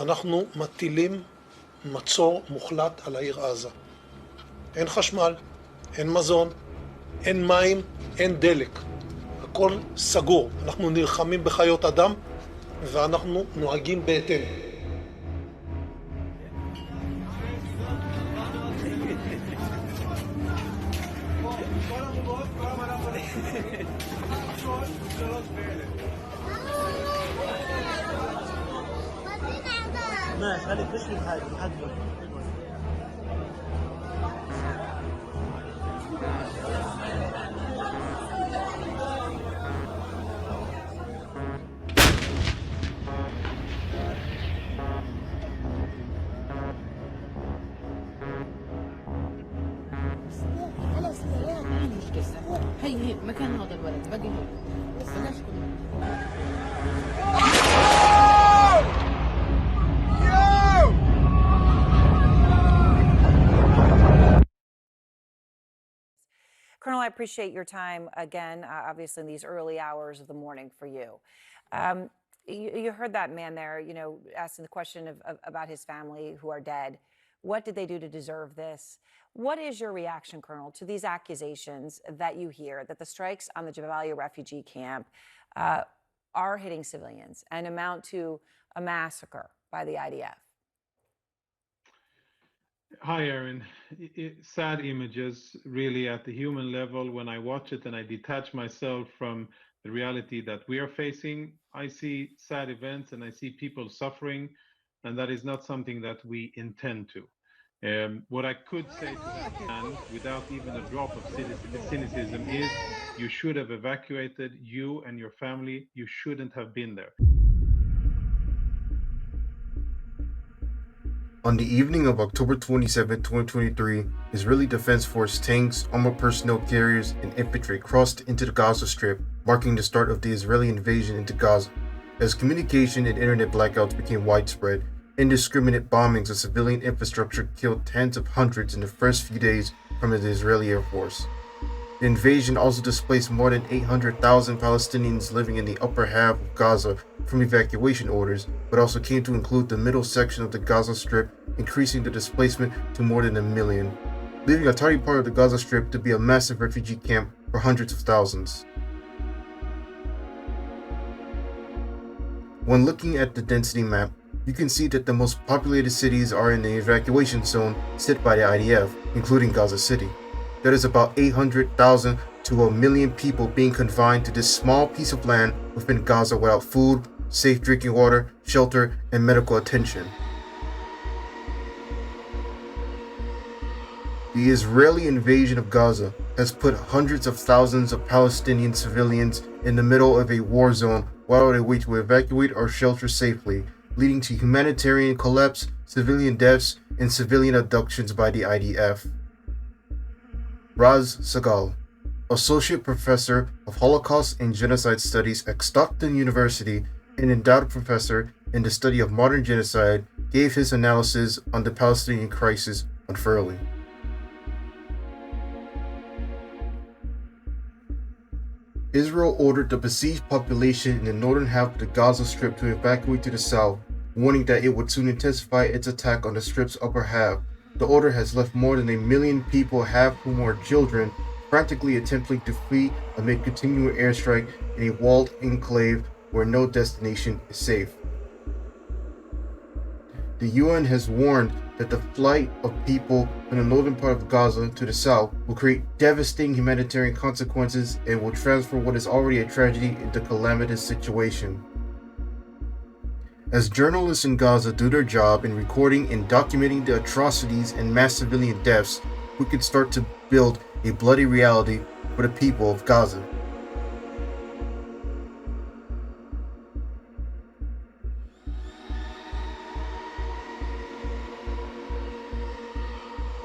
אנחנו מטילים מצור מוחלט על העיר עזה. אין חשמל, אין מזון, אין מים, אין דלק. הכל סגור. אנחנו נלחמים בחיות אדם ואנחנו נוהגים בהתאם. ماشي خليك تشوي لحد خلاص هي مكان هذا الولد باقي هون بلاش Colonel, I appreciate your time again, obviously in these early hours of the morning for you. You heard that man there, asking the question about his family who are dead. What did they do to deserve this? What is your reaction, Colonel, to these accusations that you hear that the strikes on the Jabalia refugee camp are hitting civilians and amount to a massacre by the IDF? Hi, Erin. Sad images, really, at the human level. When I watch it and I detach myself from the reality that we are facing, I see sad events and I see people suffering, and that is not something that we intend to. What I could say to that man, without even a drop of cynicism, is you should have evacuated, you and your family. You shouldn't have been there. On the evening of October 27, 2023, Israeli Defense Force tanks, armored personnel carriers, and infantry crossed into the Gaza Strip, marking the start of the Israeli invasion into Gaza. As communication and internet blackouts became widespread, indiscriminate bombings of civilian infrastructure killed tens of hundreds in the first few days from the Israeli Air Force. The invasion also displaced more than 800,000 Palestinians living in the upper half of Gaza from evacuation orders, but also came to include the middle section of the Gaza Strip, increasing the displacement to more than 1 million, leaving a tiny part of the Gaza Strip to be a massive refugee camp for hundreds of thousands. When looking at the density map, you can see that the most populated cities are in the evacuation zone set by the IDF, including Gaza City. There is about 800,000 to 1 million people being confined to this small piece of land within Gaza without food, safe drinking water, shelter, and medical attention. The Israeli invasion of Gaza has put hundreds of thousands of Palestinian civilians in the middle of a war zone while they wait to evacuate or shelter safely, leading to humanitarian collapse, civilian deaths, and civilian abductions by the IDF. Raz Sagal, Associate Professor of Holocaust and Genocide Studies at Stockton University and endowed professor in the study of modern genocide, gave his analysis on the Palestinian crisis unfurling. Israel ordered the besieged population in the northern half of the Gaza Strip to evacuate to the south, warning that it would soon intensify its attack on the Strip's upper half. The order has left more than 1 million people, half whom are children, frantically attempting to flee amid continuing airstrike in a walled enclave where no destination is safe. The UN has warned that the flight of people from the northern part of Gaza to the south will create devastating humanitarian consequences and will transfer what is already a tragedy into a calamitous situation. As journalists in Gaza do their job in recording and documenting the atrocities and mass civilian deaths, we can start to build a bloody reality for the people of Gaza.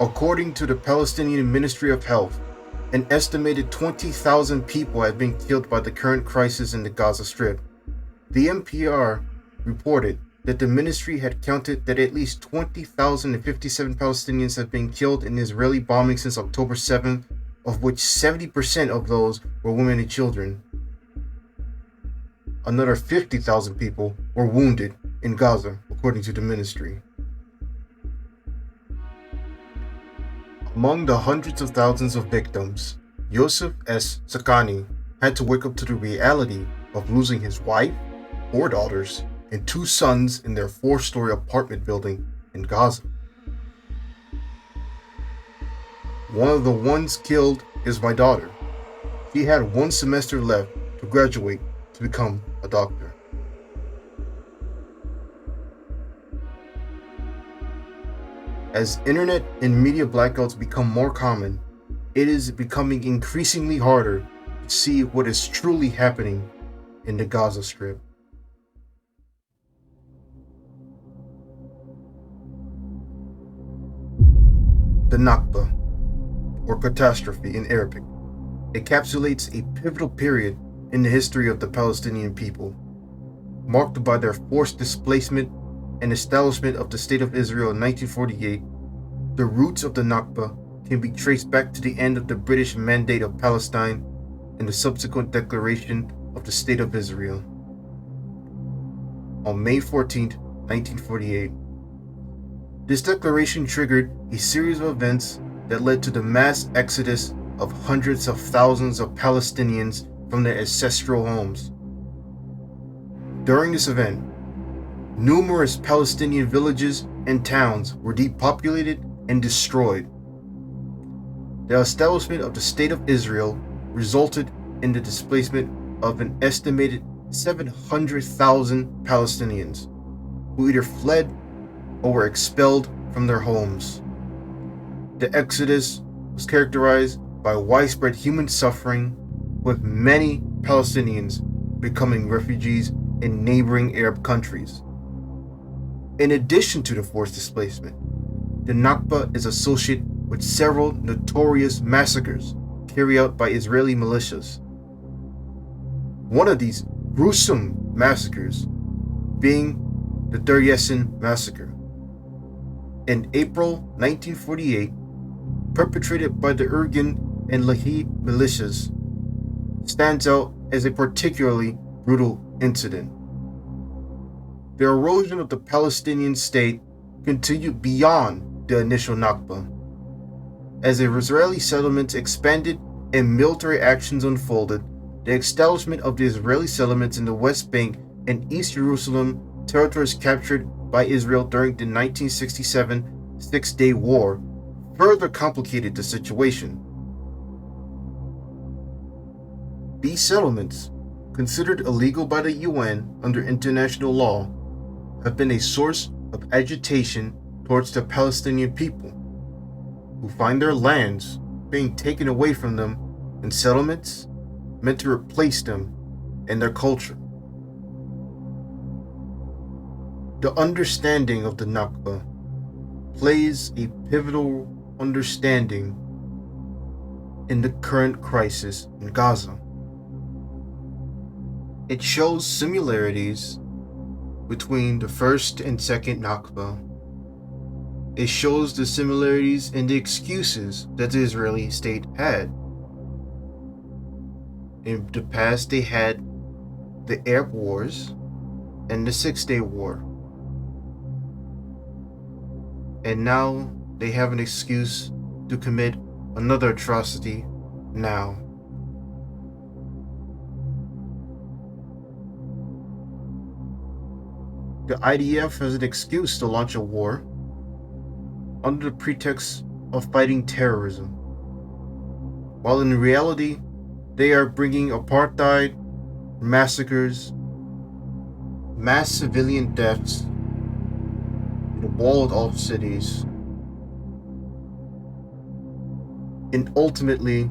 According to the Palestinian Ministry of Health, an estimated 20,000 people have been killed by the current crisis in the Gaza Strip. The NPR reported that the ministry had counted that at least 20,057 Palestinians have been killed in Israeli bombing since October 7th, of which 70% of those were women and children. Another 50,000 people were wounded in Gaza, according to the ministry. Among the hundreds of thousands of victims, Yosef S. Sakani had to wake up to the reality of losing his wife, 4 daughters, and 2 sons in their 4-story apartment building in Gaza. One of the ones killed is my daughter. She had 1 semester left to graduate to become a doctor. As internet and media blackouts become more common, it is becoming increasingly harder to see what is truly happening in the Gaza Strip. The Nakba, or catastrophe in Arabic, encapsulates a pivotal period in the history of the Palestinian people, marked by their forced displacement and establishment of the State of Israel in 1948. The roots of the Nakba can be traced back to the end of the British Mandate of Palestine and the subsequent declaration of the State of Israel on May 14, 1948. This declaration triggered a series of events that led to the mass exodus of hundreds of thousands of Palestinians from their ancestral homes. During this event, numerous Palestinian villages and towns were depopulated and destroyed. The establishment of the State of Israel resulted in the displacement of an estimated 700,000 Palestinians who either fled or were expelled from their homes. The exodus was characterized by widespread human suffering, with many Palestinians becoming refugees in neighboring Arab countries. In addition to the forced displacement, the Nakba is associated with several notorious massacres carried out by Israeli militias. One of these gruesome massacres being the Third Nakba massacre. In April 1948, perpetrated by the Irgun and Lahi militias, stands out as a particularly brutal incident. The erosion of the Palestinian state continued beyond the initial Nakba. As the Israeli settlements expanded and military actions unfolded, the establishment of the Israeli settlements in the West Bank and East Jerusalem, territories captured by Israel during the 1967 Six-Day War, further complicated the situation. These settlements, considered illegal by the UN under international law, have been a source of agitation towards the Palestinian people, who find their lands being taken away from them in settlements meant to replace them and their culture. The understanding of the Nakba plays a pivotal understanding in the current crisis in Gaza. It shows similarities between the first and second Nakba. It shows the similarities in the excuses that the Israeli state had. In the past, they had the Arab Wars and the Six-Day War. And now they have an excuse to commit another atrocity now. The IDF has an excuse to launch a war under the pretext of fighting terrorism, while in reality they are bringing apartheid, massacres, mass civilian deaths in walled-off cities, and ultimately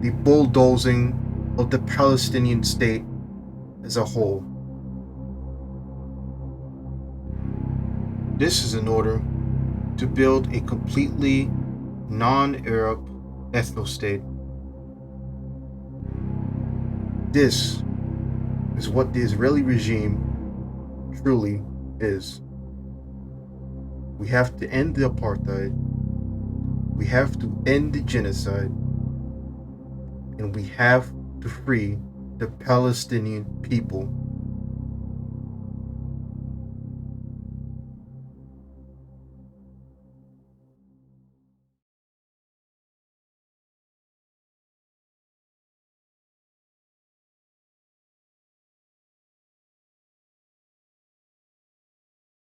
the bulldozing of the Palestinian state as a whole. This is in order to build a completely non-Arab ethno-state. This is what the Israeli regime truly is. We have to end the apartheid, we have to end the genocide, and we have to free the Palestinian people